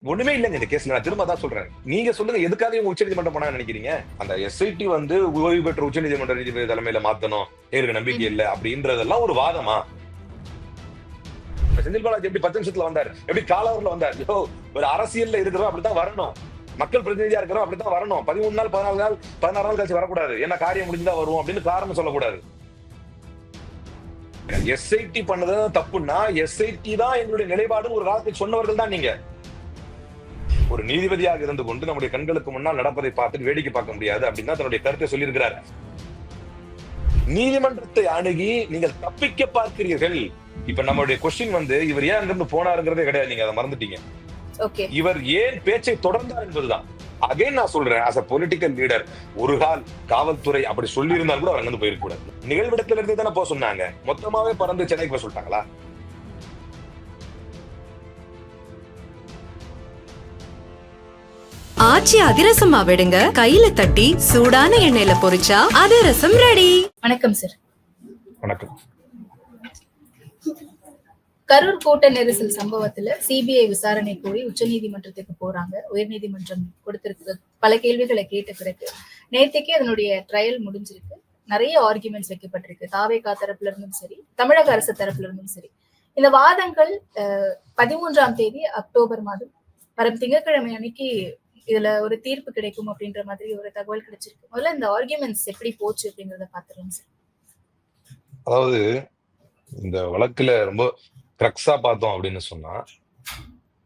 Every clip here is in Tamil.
ஒண்ணுமே இல்லைங்க இந்த கேஸ்ல. நான் திரும்ப தான் சொல்றேன். நீங்க சொல்லுங்க எதுக்காக இவங்க உச்சநீதிமன்றம் போனாங்கன்னு நினைக்கிறீங்க? அந்த எஸ்ஐடி வந்து ஓய்வு பெற்ற உச்சநீதிமன்ற நீதிபதி தலைமையில மாத்தணும். எனக்கு நம்பிக்கை இல்ல அப்படின்றதெல்லாம் ஒரு வாதமா? செந்தில் பாலாஜி எப்படி 10 நிமிஷத்துல வந்தாரு? எப்படி காலாவர்ல வந்தார்? யோ, ஒரு அரசியல்ல இருக்கிறோம் அப்படித்தான் வரணும். மக்கள் பிரதிநிதியா இருக்கிறோம் அப்படித்தான் வரணும். 13 நாள் 14 நாள் 16 நாள் கழிச்சு வரக்கூடாது. ஏன்னா காரியம் முடிஞ்சா வருவோம் அப்படின்னு காரணம் சொல்லக்கூடாது. எஸ்ஐடி பண்ணது தப்புன்னா எஸ்ஐடி தான் எங்களுடைய நிலைப்பாடு ஒரு காலத்தில் சொன்னவர்கள் தான் நீங்க. ஒரு நீதிபதியாக இருந்து கொண்டு நம்முடைய கண்களுக்கு முன்னால் நடப்பதை பார்த்து வேடிக்கை பார்க்க முடியாது அப்படின்னு தன்னுடைய கருத்தை சொல்லியிருக்கிறார். நீதிமன்றத்தை அணுகி நீங்கள் தப்பிக்க பார்க்கிறீர்கள். இப்ப நம்மளுடைய கொஸ்டின் வந்து இவர் ஏன் அங்கிருந்து போனாருங்கிறதே கிடையாது. நீங்க அதை மறந்துட்டீங்க. இவர் ஏன் பேச்சை தொடர்ந்தார் என்பதுதான். அகைன் நான் சொல்றேன், as a political leader, ஒரு கால் காவல்துறை அப்படி சொல்லி இருந்தாலும் கூட அவர் அங்கிருந்து போயிருக்க கூடாது. நிகழ்விடத்துல இருந்து தானே போக சொன்னாங்க. மொத்தமாவே பறந்து சென்னைக்கு போய் சொல்லிட்டாங்களா? ஆச்சி அதிரசமா விடுங்க, கையில தட்டி சூடான எண்ணெயில பொரிச்சா அதிரசம் ரெடி. வணக்கம் சார். வணக்கம். கரூர் கூட்ட நெரிசல் சம்பவத்துல சிபிஐ விசாரணை கோரி உச்சநீதிமன்றத்துக்கு போறாங்க. உயர்நீதிமன்றம் கொடுத்திருக்க பல கேள்விகளை கேட்ட பிறகு நேற்றுக்கே அதனுடைய ட்ரையல் முடிஞ்சிருக்கு. நிறைய ஆர்குமெண்ட்ஸ் வைக்கப்பட்டிருக்கு. தாவேகா தரப்புல இருந்தும் சரி, தமிழக அரசு தரப்புல இருந்தும் சரி. இந்த வாதங்கள் 13ஆம் தேதி அக்டோபர் மாதம் வரும் திங்கட்கிழமை அன்னைக்கு இதுல ஒரு தீர்ப்பு கிடைக்கும் அப்படின்ற மாதிரி ஒரு தகவல் கிடைச்சிருக்கு. முதல்ல இந்த ஆர்குமெண்ட்ஸ் எப்படி போச்சு அப்படிங்கறத பாத்துருங்க சார். அதாவது இந்த வழக்குல ரொம்ப கிரக்ஸா பார்த்தோம் அப்படின்னு சொன்னா,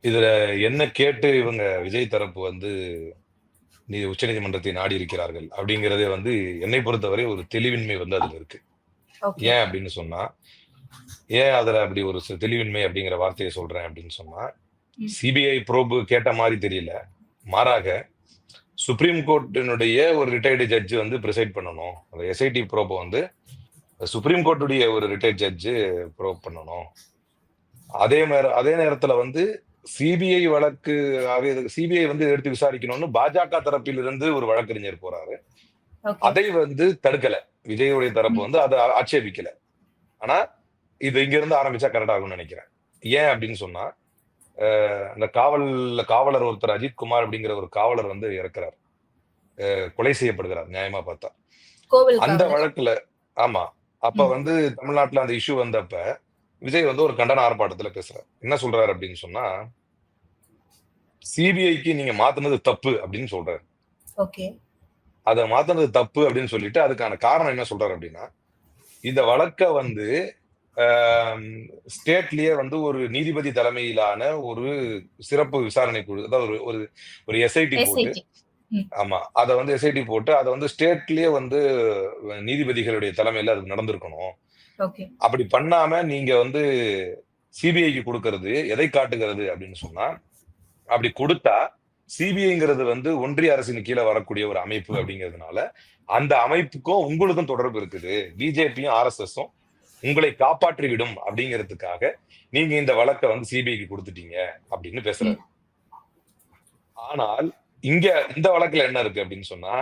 இதுல என்ன கேட்டு இவங்க விஜய் தரப்பு வந்து உச்ச நீதிமன்றத்தை நாடி இருக்கிறார்கள் அப்படிங்கறதே வந்து என்னை பொறுத்தவரை ஒரு தெளிவின்மை வந்து அதுல இருக்கு. ஏன் அப்படின்னு சொன்னா, ஏன் அதுல அப்படி ஒரு தெளிவின்மை அப்படிங்கிற வார்த்தையை சொல்றேன் அப்படின்னு சொன்னா, சிபிஐ ப்ரோப் கேட்ட மாதிரி தெரியல. மாறாக சுப்ரீம் கோர்ட்டினுடைய ஒரு ரிட்டையர்டு ஜட்ஜு வந்து ப்ரிசைட் பண்ணணும். அந்த எஸ்ஐடி ப்ரோபை வந்து சுப்ரீம் கோர்ட்டுடைய ஒரு ரிட்டையர்ட் ஜட்ஜு ப்ரோப் பண்ணணும். அதே நேரத்துல வந்து சிபிஐ வழக்கு சிபிஐ வந்து எடுத்து விசாரிக்கணும்னு பாஜக தரப்பில் இருந்து ஒரு வழக்கறிஞர் போறாரு. அதை வந்து தடுக்கல. விஜயுடைய தரப்பு வந்து அதை ஆட்சேபிக்கல. ஆனா இது இங்க இருந்து ஆரம்பிச்சா கரெக்ட் ஆகும்னு நினைக்கிறேன். ஏன் அப்படின்னு சொன்னா, அந்த காவலர் ஒருத்தர் அஜித் குமார் அப்படிங்கிற ஒரு காவலர் வந்து இறக்குறார், கொலை செய்யப்படுகிறார் நியாயமா பார்த்தா அந்த வழக்குல. ஆமா, அப்ப வந்து தமிழ்நாட்டுல அந்த இஷ்யூ வந்தப்ப விஜய் வந்து ஒரு கண்டன ஆர்ப்பாட்டத்துல பேசுறாரு. என்ன சொல்றாரு அப்படின்னு சொன்னா, சிபிஐக்கு நீங்க மாத்துனது தப்பு அப்படின்னு சொல்றாரு. அதை மாத்துனது தப்பு அப்படின்னு சொல்லிட்டு அதுக்கான காரணம் என்ன சொல்றாரு அப்படின்னா, இந்த வழக்க வந்து ஸ்டேட்லயே வந்து ஒரு நீதிபதி தலைமையிலான ஒரு சிறப்பு விசாரணை குழு, அதாவது ஒரு எஸ்ஐடி போட்டு, ஆமா, அதை வந்து எஸ்ஐடி போட்டு அதை வந்து ஸ்டேட்லயே வந்து நீதிபதிகளுடைய தலைமையில அது நடந்திருக்கணும். அப்படி பண்ணாம நீங்க வந்து சிபிஐக்கு கொடுக்கறது எதை காட்டுகிறது அப்படின்னு சொன்னா, அப்படி கொடுத்தா சிபிஐங்கிறது வந்து ஒன்றிய அரசின் கீழே வரக்கூடிய ஒரு அமைப்பு அப்படிங்கிறதுனால அந்த அமைப்புக்கும் உங்களுக்கும் தொடர்பு இருக்குது. பிஜேபியும் ஆர்எஸ்எஸும் உங்களை காப்பாற்றி விடும் அப்படிங்கிறதுக்காக நீங்க இந்த வழக்கை வந்து சிபிஐக்கு கொடுத்துட்டீங்க அப்படின்னு பேசுறாரு. ஆனால் இங்க இந்த வழக்குல என்ன இருக்கு அப்படின்னு சொன்னா,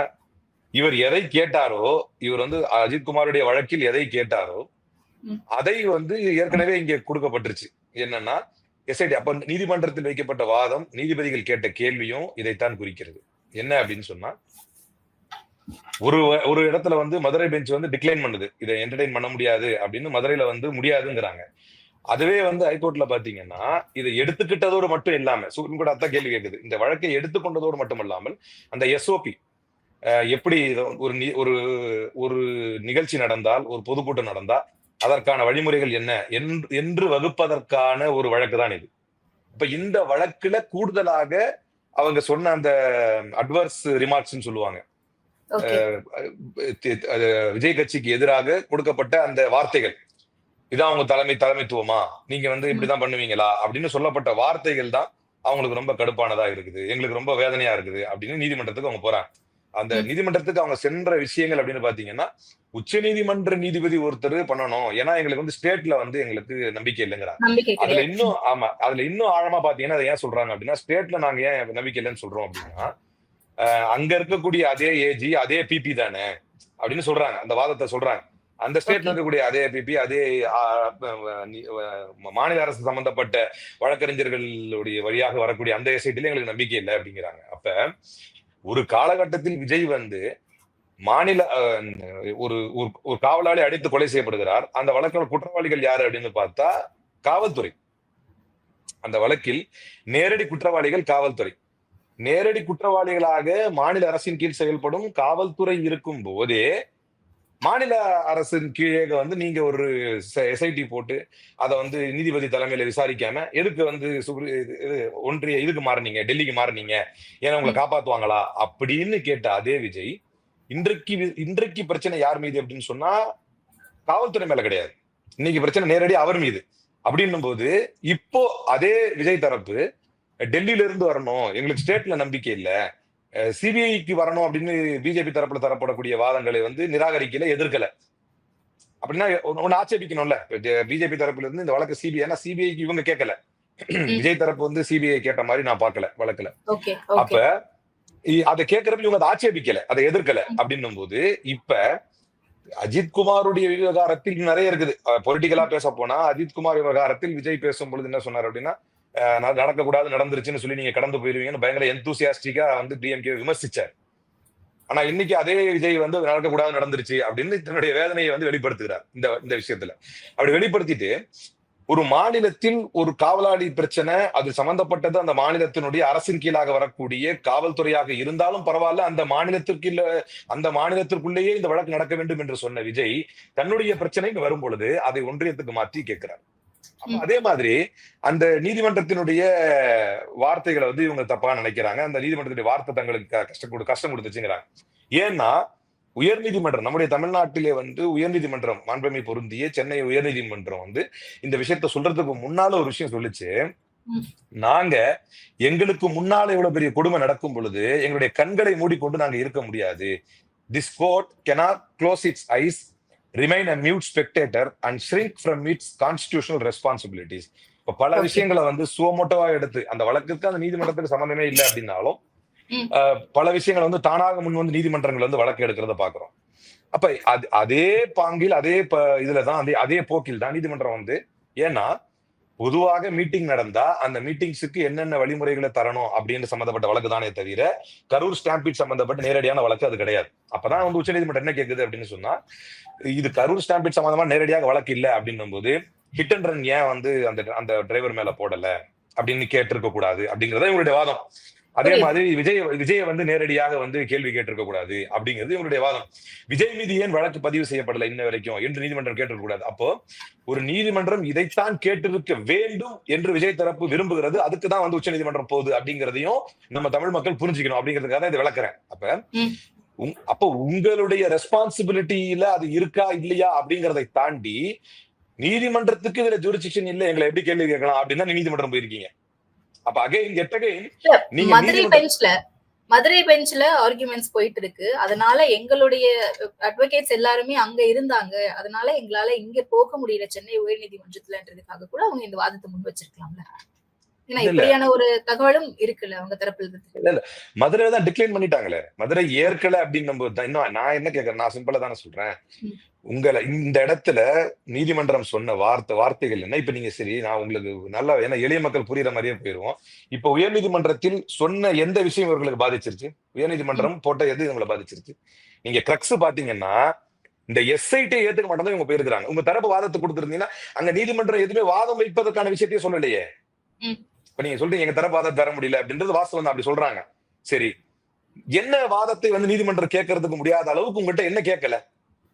இவர் எதை கேட்டாரோ, இவர் வந்து அஜித்குமாருடைய வழக்கில் எதை கேட்டாரோ அதை வந்து ஏற்கனவே இங்க கொடுக்கப்பட்டுருச்சு. என்னன்னா எஸ்ஐடி. அப்ப நீதிமன்றத்தில் வைக்கப்பட்ட வாதம், நீதிபதிகள் கேட்ட கேள்வியும் இதைத்தான் குறிக்கிறது. என்ன அப்படின்னு சொன்னா, ஒரு இடத்துல வந்து மதுரை பெஞ்ச் வந்து டிக்ளைன் பண்ணுது, இதை என்டர்டைன் பண்ண முடியாது அப்படின்னு மதுரையில வந்து முடியாதுங்கிறாங்க. அதுவே வந்து ஹைகோர்ட்ல பாத்தீங்கன்னா இதை எடுத்துக்கிட்டதோடு மட்டும் இல்லாம, சுப்ரீம் கோர்ட் அதான் கேள்வி கேட்குது, இந்த வழக்கை எடுத்துக்கொண்டதோடு மட்டும் இல்லாமல் அந்த எஸ்ஓபி எப்படி ஒரு நிகழ்ச்சி நடந்தால், ஒரு பொதுக்கூட்டம் நடந்தா அதற்கான வழிமுறைகள் என்ன என்று வகுப்பதற்கான ஒரு வழக்கு தான் இது. இப்ப இந்த வழக்குல கூடுதலாக அவங்க சொன்ன அந்த அட்வர்ஸ் ரிமார்க்ஸ் சொல்லுவாங்க, விஜய் கட்சிக்கு எதிராக கொடுக்கப்பட்ட அந்த வார்த்தைகள், இதான் அவங்க தலைமைத்துவமா, நீங்க வந்து இப்படிதான் பண்ணுவீங்களா அப்படின்னு சொல்லப்பட்ட வார்த்தைகள் தான் அவங்களுக்கு ரொம்ப கடுப்பானதா இருக்குது, எங்களுக்கு ரொம்ப வேதனையா இருக்குது அப்படின்னு நீதிமன்றத்துக்கு அவங்க போறாங்க. அந்த நீதிமன்றத்துக்கு அவங்க சென்ற விஷயங்கள் அப்படின்னு பாத்தீங்கன்னா, உச்ச நீதிமன்ற நீதிபதி ஒருத்தர் பண்ணணும், ஏன்னா எங்களுக்கு வந்து ஸ்டேட்ல வந்து எங்களுக்கு நம்பிக்கை இல்லைங்கிறாங்க. அதுல இன்னும் ஆழமா பாத்தீங்கன்னா அதை ஏன் சொல்றாங்க அப்படின்னா, ஸ்டேட்ல நாங்க ஏன் நம்பிக்கை இல்லைன்னு சொல்றோம் அப்படின்னா, அங்க இருக்கக்கூடிய அதே ஏஜி அதே பிபி தானே அப்படின்னு சொல்றாங்க. அந்த வாதத்தை சொல்றாங்க. அந்த ஸ்டேட்ல ஓகே. இருக்கக்கூடிய அதே பிபி, அதே மாநில அரசு சம்பந்தப்பட்ட வழக்கறிஞர்களுடைய வழியாக வரக்கூடிய அந்த எஸ்ஐடில எங்களுக்கு நம்பிக்கை இல்லை அப்படிங்கிறாங்க. அப்ப ஒரு காலகட்டத்தில் விஜய் வந்து மாநில ஒரு ஒரு காவலாளி அடித்து கொலை செய்யப்படுகிறார். அந்த வழக்கில் குற்றவாளிகள் யாரு அப்படின்னு பார்த்தா காவல்துறை. அந்த வழக்கில் நேரடி குற்றவாளிகள் காவல்துறை. நேரடி குற்றவாளிகளாக மாநில அரசின் கீழ் செயல்படும் காவல்துறை இருக்கும் போதே மாநில அரசின் கீழே வந்து நீங்க ஒரு எஸ்ஐடி போட்டு அதை வந்து நீதிபதி தலைமையில விசாரிக்காம எதுக்கு வந்து ஒன்றிய இதுக்கு மாறினீங்க, டெல்லிக்கு மாறினீங்க, ஏன்னா உங்களை காப்பாத்துவாங்களா அப்படின்னு கேட்ட அதே விஜய் இன்றைக்கு பிரச்சனை யார் மீது அப்படின்னு சொன்னா காவல்துறை மேல கிடையாது. இன்னைக்கு பிரச்சனை நேரடி அவர் மீது. அப்படின்னும் போது இப்போ அதே விஜய் தரப்பு டெல்லியில இருந்து வரணும், எங்களுக்கு ஸ்டேட்ல நம்பிக்கை இல்ல, சிபிஐக்கு வரணும் அப்படின்னு பிஜேபி தரப்புல தரப்படக்கூடிய வாதங்களை வந்து நிராகரிக்கல, எதிர்க்கல. அப்படின்னா ஒன்னு ஆட்சேபிக்கணும்ல. பிஜேபி தரப்புல இருந்து இந்த வழக்கு சிபிஐ, ஏன்னா சிபிஐக்கு இவங்க கேட்கல, விஜய் தரப்பு வந்து சிபிஐ கேட்ட மாதிரி நான் பார்க்கல வழக்குல. அப்ப அதை கேட்கறப்ப இவங்க அதை ஆட்சேபிக்கல, அதை எதிர்க்கல. அப்படின்னும் போது இப்ப அஜித்குமாருடைய விவகாரத்தில் நிறைய இருக்குது. பொலிட்டிக்கலா பேச போனா அஜித்குமார் விவகாரத்தில் விஜய் பேசும் பொழுது என்ன சொன்னார் அப்படின்னா, நடக்கக்கூடாது நடந்துருச்சுன்னு சொல்லி நீங்க கடந்து போயிருவீங்கன்னு பயங்கர எந்தூசியாஸ்டிக்கா வந்து டிஎம்கே விமர்சிச்சார். ஆனா இன்னைக்கு அதே விஜய் வந்து நடக்கக்கூடாது நடந்துருச்சு அப்படின்னு தன்னுடைய வேதனையை வந்து வெளிப்படுத்துகிறார் இந்த விஷயத்துல. அப்படி வெளிப்படுத்திட்டு ஒரு மாநிலத்தில் ஒரு காவலாளி பிரச்சனை, அது சம்பந்தப்பட்டது அந்த மாநிலத்தினுடைய அரசின் கீழாக வரக்கூடிய காவல்துறையாக இருந்தாலும் பரவாயில்ல, அந்த மாநிலத்திற்குள்ளேயே இந்த வழக்கு நடக்க வேண்டும் என்று சொன்ன விஜய் தன்னுடைய பிரச்சனை வரும் பொழுது அதை ஒன்றியத்துக்கு மாற்றி கேட்கிறார். அதே மாதிரி அந்த நீதிமன்றத்தினுடைய வார்த்தைகளை வந்து இவங்க தப்பா நினைக்கிறாங்க. அந்த நீதிமன்றத்துடைய வார்த்தை தங்களுக்கு கஷ்டம் கொடுத்துச்சுங்கிறாங்க. ஏன்னா உயர்நீதிமன்றம், நம்முடைய தமிழ்நாட்டிலே வந்து உயர்நீதிமன்றம், மாண்புமை பொருந்திய சென்னை உயர்நீதிமன்றம் வந்து இந்த விஷயத்த சொல்றதுக்கு முன்னால ஒரு விஷயம் சொல்லிச்சு. நாங்க எங்களுக்கு முன்னால இவ்வளவு பெரிய கொடுமை நடக்கும் பொழுது எங்களுடைய கண்களை மூடிக்கொண்டு நாங்க இருக்க முடியாது. This court cannot close its eyes, remain a mute spectator and shrink from its constitutional responsibilities. இப்ப பல விஷயங்களை வந்து சுவமோட்டவா எடுத்து, அந்த வழக்குக்கு அந்த நீதிமன்றத்துக்கு சம்பந்தமே இல்லை அப்படின்னாலும் பல விஷயங்கள் வந்து தானாக முன் வந்து நீதிமன்றங்கள் வந்து வழக்கு எடுக்கிறத பாக்குறோம். அப்ப அதே பாங்கில் அதே இதுலதான் அதே போக்கில் தான் நீதிமன்றம் வந்து, ஏன்னா பொதுவாக மீட்டிங் நடந்தா அந்த மீட்டிங்ஸுக்கு என்னென்ன வழிமுறைகளை தரணும் அப்படின்னு சம்பந்தப்பட்ட வழக்கு தானே தவிர கரூர் ஸ்டாம்பீட் சம்பந்தப்பட்ட நேரடியான வழக்கு அது கிடையாது. அப்பதான் வந்து உச்சநீதிமன்றம் என்ன கேக்குது அப்படின்னு சொன்னா, இது கரூர் ஸ்டாம்பீட் சம்பந்தமா நேரடியாக வழக்கு இல்லை அப்படின்னும் போது ஹிட் அண்ட் ரன் ஏன் வந்து அந்த டிரைவர் மேல போடல அப்படின்னு கேட்டிருக்க கூடாது அப்படிங்கறத இவங்களுடைய வாதம். அதே மாதிரி விஜய வந்து நேரடியாக வந்து கேள்வி கேட்டிருக்க கூடாது அப்படிங்கிறது இவங்களுடைய வாதம். விஜய் மீது ஏன் வழக்கு பதிவு செய்யப்படல இன்ன வரைக்கும் என்று நீதிமன்றம் கேட்டிருக்க கூடாது. அப்போ ஒரு நீதிமன்றம் இதைத்தான் கேட்டிருக்க வேண்டும் என்று விஜய் தரப்பு விரும்புகிறது, அதுக்குதான் வந்து உச்ச நீதிமன்றம் போகுது அப்படிங்கிறதையும் நம்ம தமிழ் மக்கள் புரிஞ்சுக்கணும் அப்படிங்கிறதுக்காக இதை விளக்குறேன். அப்ப உங்களுடைய ரெஸ்பான்சிபிலிட்டியில அது இருக்கா இல்லையா அப்படிங்கறதை தாண்டி நீதிமன்றத்துக்கு இதுல ஜூரிஸ்டிக்ஷன் இல்ல, எங்களை எப்படி கேள்வி கேட்கலாம் அப்படின்னு நீதிமன்றம் போயிருக்கீங்க. அப்ப மதுரை பெஞ்ச்ல ஆர்குமெண்ட்ஸ் போயிட்டு இருக்கு. அதனால எங்களுடைய அட்வொகேட்ஸ் எல்லாருமே அங்க இருந்தாங்க, அதனால எங்களால இங்க போக முடியல சென்னை உயர்நீதிமன்றத்துலன்றதுக்காக கூட அவங்க இந்த வாதத்தை முன் வச்சிருக்கலாம்ல. ஏன்னா இப்படியான ஒரு தகவலும் இருக்குல்ல அவங்க தரப்புல இருந்து. இல்ல மதுரை தான் டிக்ளைன் பண்ணிட்டாங்களே, மதுரை ஏற்கல அப்படின்னு இன்னும் நான் என்ன கேட்கறேன், நான் சிம்பிளா தானே சொல்றேன். உங்களை இந்த இடத்துல நீதிமன்றம் சொன்ன வார்த்தைகள் என்ன? இப்ப நீங்க சரி, நான் உங்களுக்கு நல்லா, ஏன்னா எளிய மக்கள் புரியுற மாதிரியே போயிருவோம். இப்ப உயர்நீதிமன்றத்தில் சொன்ன எந்த விஷயம் இவர்களுக்கு பாதிச்சிருச்சு? உயர்நீதிமன்றம் போட்ட எது இவங்களை பாதிச்சிருச்சு? நீங்க கிரக்ஸ் பாத்தீங்கன்னா இந்த எஸ்ஐடி ஏத்துக்க மாட்டேன் இவங்க போயிருக்காங்க. உங்க தரப்பு வாதத்தை கொடுத்திருந்தீங்கன்னா அங்க நீதிமன்றம் எதுவுமே வாதம் வைப்பதற்கான விஷயத்தையும் சொல்லலையே. இப்ப நீங்க சொல்றீங்க எங்க தரப்பு வாதம் தர முடியல அப்படின்றது வாஸ்தவம் தான், அப்படி சொல்றாங்க. சரி, என்ன வாதத்தை வந்து நீதிமன்றம் கேட்கறதுக்கு முடியாத அளவுக்கு உங்ககிட்ட என்ன கேட்கல?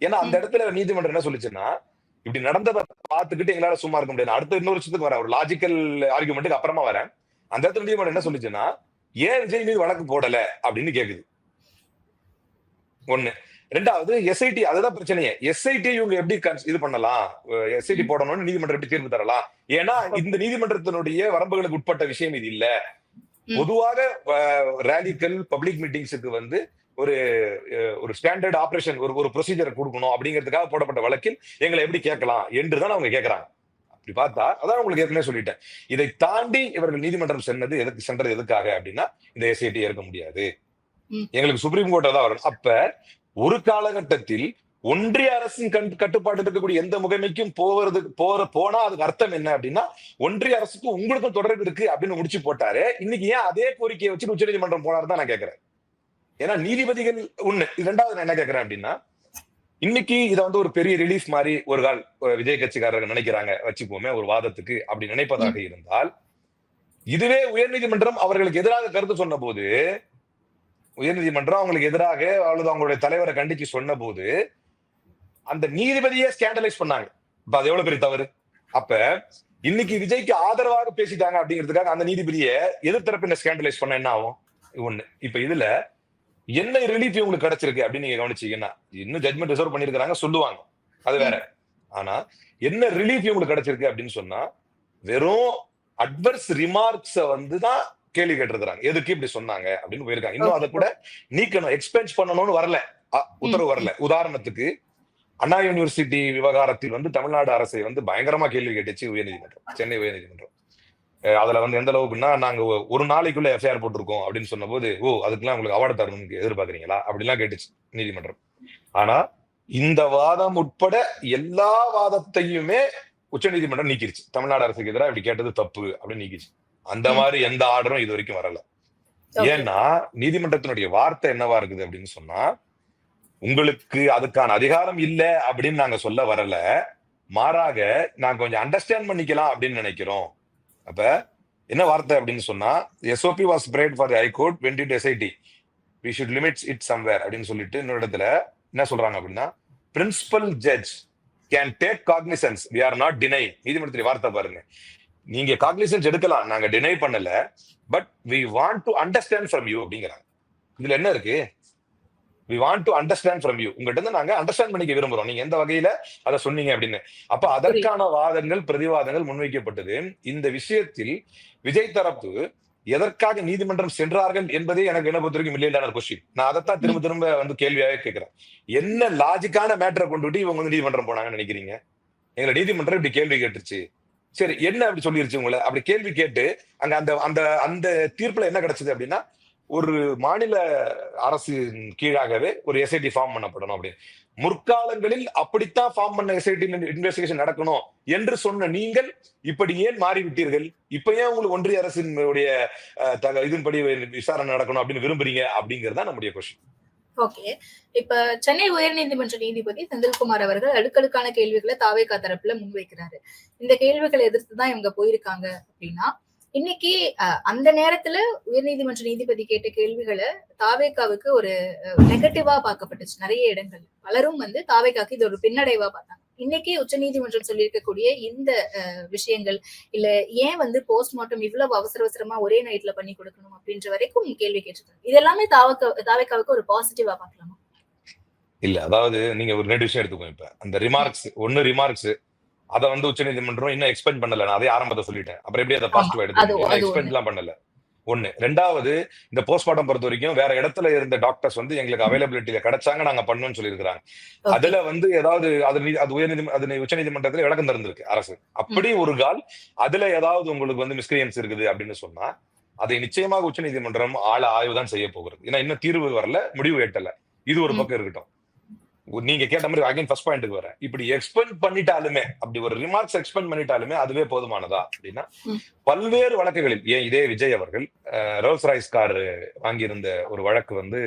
ஏன்னா அந்த இடத்துல நீதிமன்றம் என்ன சொல்லிச்சுன்னா, இப்படி நடந்ததை பார்த்துக்கிட்டு எங்களால சும்மா இருக்க முடியாது. அடுத்த இன்னொரு விஷயத்துக்கு வரேன், ஒரு லாஜிக்கல் ஆர்குமெண்ட்டுக்கு அப்புறமா வரேன். அந்த இடத்துல நீதிமன்றம் என்ன சொல்லிச்சுன்னா, ஏன் விஜய் மீது வழக்கு போடல அப்படின்னு கேக்குது. ஒண்ணு. ரெண்டாவது, எஸ்ஐடி, அதுதான் பிரச்சனையே. எஸ்ஐடி இவங்க எப்படி இது பண்ணலாம், எஸ்ஐடி போடணும்னு நீதிமன்றம் எப்படி தீர்ப்பு தரலாம்? ஏன்னா இந்த நீதிமன்றத்தினுடைய வரம்புகளுக்கு உட்பட்ட விஷயம் இது இல்ல. பொதுவாக ரேலிகள், பப்ளிக் மீட்டிங்ஸுக்கு வந்து ஒரு ஸ்டாண்டர்ட் ஆபரேஷன், ஒரு ப்ரொசீஜர் கொடுக்கணும் அப்படிங்கிறதுக்காக போடப்பட்ட வழக்கில் எங்களை எப்படி கேட்கலாம் என்றுதான் அவங்க கேட்கறாங்க. அப்படி பார்த்தா அதான் உங்களுக்கு ஏற்கனவே சொல்லிட்டேன். இதை தாண்டி இவர்கள் நீதிமன்றம் சென்றது எதுக்காக அப்படின்னா, இந்த எஸ்ஐடி ஏற்க முடியாது, எங்களுக்கு சுப்ரீம் கோர்ட் தான் வரணும். அப்ப ஒரு காலகட்டத்தில் ஒன்றிய அரசின் கட்டுப்பாட்டு இருக்கக்கூடிய எந்த முகமைக்கும் போனா அதுக்கு அர்த்தம் என்ன அப்படின்னா ஒன்றிய அரசுக்கும் உங்களுக்கும் தொடர்பு இருக்கு அப்படின்னு முடிச்சு போட்டாரு. இன்னைக்கு ஏன் அதே கோரிக்கையை வச்சு உச்சநீதிமன்றம் போனாரு தான் நான் கேட்கிறேன். ஏன்னா நீதிபதிகள் ஒண்ணு. இரண்டாவது நான் என்ன கேட்கிறேன் அப்படின்னா, இன்னைக்கு இதை வந்து ஒரு பெரிய ரிலீஃப் மாதிரி ஒரு கால் விஜய் கட்சிக்காரர்கள் நினைக்கிறாங்க வச்சுப்போமே ஒரு வாதத்துக்கு, அப்படி நினைப்பதாக இருந்தால் இதுவே உயர்நீதிமன்றம் அவர்களுக்கு எதிராக கருத்து சொன்ன போது, உயர்நீதிமன்றம் அவங்களுக்கு எதிராக அல்லது அவங்களுடைய தலைவரை கண்டிச்சு சொன்ன போது அந்த நீதிபதியே ஸ்கேண்டலைஸ் பண்ணாங்க. இப்ப அது எவ்வளவு பெரிய தவறு. அப்ப இன்னைக்கு விஜய்க்கு ஆதரவாக பேசிட்டாங்க அப்படிங்கிறதுக்காக அந்த நீதிபதியை எதிர்த்தரப்பினர் ஸ்கேண்டலைஸ் பண்ண என்ன ஆகும்? ஒண்ணு. இப்ப இதுல என்ன ரிலீஃப் உங்களுக்கு கிடைச்சிருக்கு அப்படின்னு நீங்க கவனிச்சீங்கன்னா, இன்னும் ஜட்மெண்ட் ரிசர்வ் பண்ணிருக்காங்க சொல்லுவாங்க, அது வேற. ஆனா என்ன ரிலீஃப் உங்களுக்கு கிடைச்சிருக்கு அப்படின்னு சொன்னா, வெறும் அட்வர்ஸ் ரிமார்க்ஸ வந்துதான் கேள்வி கேட்டிருக்காங்க. எதுக்கு இப்படி சொன்னாங்க அப்படின்னு போயிருக்காங்க. இன்னும் அதை கூட நீக்கணும், எக்ஸ்பென்ஸ் பண்ணணும்னு வரல, உத்தரவு வரல. உதாரணத்துக்கு அண்ணா யூனிவர்சிட்டி விவகாரத்தில் வந்து தமிழ்நாடு அரசை வந்து பயங்கரமா கேள்வி கேட்டுச்சு உயர்நீதிமன்றம், சென்னை உயர்நீதிமன்றம். அதுல வந்து எந்த அளவுக்குன்னா, நாங்க ஒரு நாளைக்குள்ள எஃப்ஐஆர் போட்டிருக்கோம் அப்படின்னு சொன்ன போது, ஓ அதுக்கெல்லாம் உங்களுக்கு அவார்டு தரணும்னு எதிர்பார்க்கறீங்களா அப்படிலாம் கேட்டுச்சு நீதிமன்றம். ஆனா இந்த வாதம் உட்பட எல்லா வாதத்தையுமே உச்சநீதிமன்றம் நீக்கிருச்சு. தமிழ்நாடு அரசுக்கு எதிராக இப்படி கேட்டது தப்பு அப்படின்னு நீக்கிச்சு. அந்த மாதிரி எந்த ஆர்டரும் இது வரைக்கும் வரல. ஏன்னா நீதிமன்றத்தினுடைய வார்த்தை என்னவா இருக்குது அப்படின்னு சொன்னா, உங்களுக்கு அதுக்கான அதிகாரம் இல்ல அப்படின்னு நாங்க சொல்ல வரல, மாறாக நாங்க கொஞ்சம் அண்டர்ஸ்டாண்ட் பண்ணிக்கலாம் அப்படின்னு நினைக்கிறோம். அப்ப என்ன வார்த்தை அப்படின்னு சொன்னா, SOP was prayed for the High Court went into SIT, we should limit it somewhere அப்படின்னு சொல்லிட்டு இன்னொரு இடத்துல என்ன சொல்றாங்க அப்படின்னா, principal judge can take cognizance, we are not denying. நீதிமன்றத்தின் வார்த்தை பாருங்க, நீங்க காக்னிசன்ஸ் எடுக்கலாம், நாங்க டினை பண்ணல, but we want to understand from you அப்படிங்கிறாங்க. இதுல என்ன இருக்கு? we want to understand from you, உங்ககிட்ட இருந்து நாங்க அண்டர்ஸ்டாண்ட் பண்ணிக்க விரும்புறோம், நீங்க எந்த வகையில அதை சொன்னீங்க அப்படின்னு. அப்ப அதற்கான வாதங்கள் பிரதிவாதங்கள் முன்வைக்கப்பட்டது. இந்த விஷயத்தில் விஜய் தரப்பு எதற்காக நீதிமன்றம் சென்றார்கள் என்பதே எனக்கு என்ன பொறுத்த வரைக்கும் மில்லியன் கொஸ்டின். நான் அதைத்தான் திரும்ப திரும்ப வந்து கேள்வியாக கேட்கிறேன். என்ன லாஜிக்கான மேட்டரை கொண்டுட்டு இவங்க வந்து நீதிமன்றம் போனாங்கன்னு நினைக்கிறீங்க? எங்களை நீதிமன்றம் இப்படி கேள்வி கேட்டுருச்சு, சரி என்ன அப்படி சொல்லிருச்சு உங்களை? அப்படி கேள்வி கேட்டு அங்க அந்த அந்த அந்த தீர்ப்புல என்ன கிடைச்சது அப்படின்னா, ஒரு மாநில அரசு கீழாகவே ஒரு எஸ்ஐடி ஃபார்ம் பண்ணப்படணும் அப்படின்னு. முற்காலங்களில் அப்படித்தான் ஃபார்ம் பண்ண எஸ்ஐடி இன்வெஸ்டிகேஷன் நடக்கணும் என்று சொன்ன நீங்கள் இப்படி ஏன் மாறிவிட்டீர்கள்? இப்ப ஏன் உங்களுக்கு ஒன்றிய அரசினுடைய இதன்படி விசாரணை நடக்கணும் அப்படின்னு விரும்புறீங்க அப்படிங்கறதுதான் நம்முடைய கொஸ்டின். ஓகே, இப்ப சென்னை உயர்நீதிமன்ற நீதிபதி செந்தில்குமார் அவர்கள் அடுக்கடுக்கான கேள்விகளை தாவேகா தரப்புல முன்வைக்கிறாரு. இந்த கேள்விகளை எதிர்த்துதான் இவங்க போயிருக்காங்க அப்படின்னா, இன்னைக்கு அந்த நேரத்துல உயர்நீதிமன்ற நீதிபதி கேட்ட கேள்விகளை தாவேகாவுக்கு ஒரு நெகட்டிவா பார்க்கப்பட்டுச்சு. நிறைய இடங்கள் பலரும் வந்து தாவேகாக்கு இது ஒரு பின்னடைவா பார்த்தாங்க. இன்னைக்கு உச்சநீதிமன்றம் சொல்லியிருக்கக்கூடிய இந்த விஷயங்கள், இல்ல ஏன் வந்து போஸ்ட்மார்ட்டம் இவ்வளவு அவசர அவசரமா ஒரே நைட்ல பண்ணி கொடுக்கணும் அப்படின்ற வரைக்கும் கேள்வி கேட்டிருக்காங்க. இதெல்லாமே தாவேகாவுக்கு ஒரு பாசிட்டிவா பார்க்கலாமா? இல்ல, அதாவது நீங்க ஒரு 2 விஷயம் எடுத்துக்கோங்க. இப்ப அந்த ரிமார்க்ஸ் அதை வந்து உச்சநீதிமன்றம் இன்னும் எக்ஸ்பெண்ட் பண்ணல. நான் அதே ஆரம்பத்தை சொல்லிட்டேன். அப்புறம் எப்படி அதை பாசிட்டிவா எடுத்து எக்ஸ்பெண்ட் எல்லாம் பண்ணல. ஒண்ணு. ரெண்டாவது, இந்த போஸ்ட்மார்ட்டம் பொறுத்த வரைக்கும் வேற இடத்துல இருந்த டாக்டர்ஸ் வந்து எங்களுக்கு அவைலபிலிட்டியில கிடைச்சாங்க, நாங்க பண்ணோம்னு சொல்லியிருக்காங்க. அதுல வந்து ஏதாவது அது உச்சநீதிமன்றத்துல விளக்கம் தந்திருக்கு அரசு. அப்படி ஒரு கால் அதுல ஏதாவது உங்களுக்கு வந்து மிஸ்கிரியன்ஸ் இருக்குது அப்படின்னு சொன்னா, அதை நிச்சயமாக உச்சநீதிமன்றம் ஆய்வு தான் செய்ய போகிறது. ஏன்னா இன்னும் தீர்வு வரல, முடிவு எட்டல. இது ஒரு பக்கம் இருக்கட்டும். நீங்க கேட்ட மாதிரி அகைன் ஃபர்ஸ்ட் பாயிண்ட்க்கு வரேன். இப்படி எக்ஸ்பெண்ட் பண்ணிட்டாலுமே, அப்படி ஒரு ரிமார்க்ஸ் எக்ஸ்பெண்ட் பண்ணிட்டாலுமே அதுவே போதுமானதா அப்படின்னா, பல்வேறு வழக்குகளில், ஏன் இதே விஜய் அவர்கள் ரோல்ஸ் ராய்ஸ் கார் வாங்கியிருந்த ஒரு வழக்கு வந்து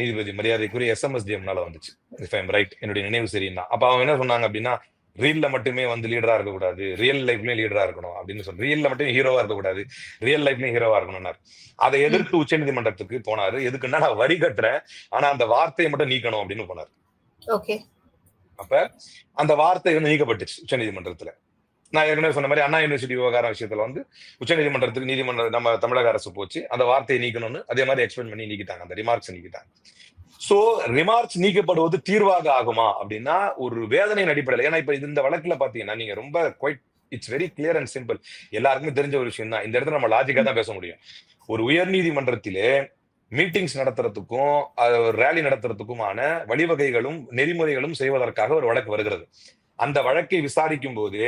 நீதிபதி மரியாதைக்குரிய SMSDMனால வந்துச்சு, இஃப் ஐ எம் ரைட், என்னுடைய நினைவு சரின்னா. அப்ப அவங்க என்ன சொன்னாங்க அப்படின்னா, ரீல்ல மட்டுமே வந்து லீடரா இருக்கக்கூடாது, ரியல் லைஃப்லயும் லீடரா இருக்கணும் அப்படின்னு சொல்லி, ரியல்ல மட்டும் ஹீரோவா இருக்கக்கூடாது, ரியல் லைஃப்லயும் ஹீரோவா இருக்கணும்னாரு. அதை எதிர்த்து உச்சநீதிமன்றத்துக்கு போனாரு. எதுக்குன்னா, நான் வரி கட்டுறேன், ஆனா அந்த வார்த்தையை மட்டும் நீக்கணும் அப்படின்னு போனாரு. அப்ப அந்த வார்த்தை வந்து நீக்கப்பட்டுச்சு உச்சநீதிமன்றத்துல. நான் ஏற்கனவே சொன்ன மாதிரி அண்ணா யூனிவர்சிட்டி விவகாரம் விஷயத்துல வந்து உச்சநீதிமன்றத்துக்கு நம்ம தமிழக அரசு போச்சு, அந்த வார்த்தையை நீக்கணும்னு அதே மாதிரி எக்ஸ்பெண்ட் பண்ணி நீக்கிட்டாங்க, அந்த ரிமார்க்ஸ் நீக்கிட்டாங்க. சோ ரிமார்க்ஸ் நீக்கப்படுவது தீர்வாக ஆகுமா அப்படின்னா, ஒரு வேதனையின் அடிப்படையில். ஏன்னா இப்ப இந்த வழக்குல பாத்தீங்கன்னா, நீங்க ரொம்ப it's very clear and simple, எல்லாருக்குமே தெரிஞ்ச ஒரு விஷயம் தான். இந்த இடத்துல நம்ம லாஜிக்கா தான் பேச முடியும். ஒரு உயர்நீதிமன்றத்திலே மீட்டிங்ஸ் நடத்துறதுக்கும் ரேலி நடத்துறதுக்குமான வழிவகைகளும் நெறிமுறைகளும் செய்வதற்காக ஒரு வழக்கு வருகிறது. அந்த வழக்கை விசாரிக்கும் போது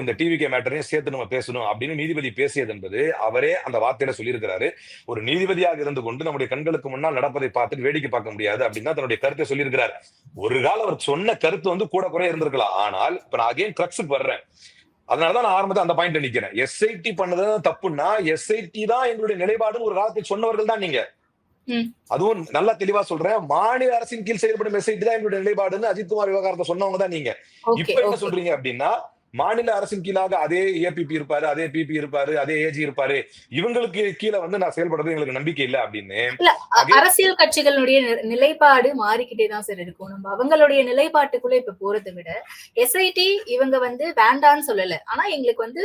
இந்த டிவிகே மேட்டரையும் சேர்த்து நம்ம பேசணும் அப்படின்னு நீதிபதி பேசியது என்பது அவரே அந்த வார்த்தையில சொல்லியிருக்கிறாரு. ஒரு நீதிபதியாக இருந்து கொண்டு நம்முடைய கண்களுக்கு முன்னால் நடப்பதை பார்த்துட்டு வேடிக்கை பார்க்க முடியாது அப்படின்னு தன்னுடைய கருத்தை சொல்லியிருக்கிறார். ஒரு காலம் அவர் சொன்ன கருத்து வந்து கூட குறைய இருந்திருக்கலாம். ஆனால் இப்ப நான் அகைன் கிரக்ஸுக்கு வர்றேன். அதனாலதான் நான் ஆரம்பத்தில் அந்த பாயிண்ட் நிக்கிறேன். எஸ்ஐடி பண்ணதுதான் தப்புன்னா எஸ்ஐடி தான் எங்களுடைய நிலைப்பாடுன்னு ஒரு காலத்தில் சொன்னவர்கள் தான் நீங்க. அதுவும் நல்லா தெளிவா சொல்றேன், மாநில அரசின் கீழ் செயல்படும் எஸ்ஐடி தான் எங்களுடைய நிலைப்பாடுன்னு அஜித்குமார் விவகாரத்தை சொன்னவங்க தான் நீங்க. இப்ப என்ன சொல்றீங்க அப்படின்னா மாநில அரசின் கீழாக அதே ஏபிபி இருப்பாரு, அதே பிபி இருப்பாரு, அதே ஏஜி இருப்பாரு, இவங்களுக்கு கீழே வந்து நான் செயல்படுறது எங்களுக்கு நம்பிக்கை இல்லை அப்படின்னு. அரசியல் கட்சிகளுடைய நிலைப்பாடு மாறிக்கிட்டே தான் சார் இருக்கும். நம்ம அவங்களுடைய நிலைப்பாட்டுக்குள்ள இப்ப போறதை விட எஸ்ஐடி இவங்க வந்து வேண்டான்னு சொல்லல. ஆனா எங்களுக்கு வந்து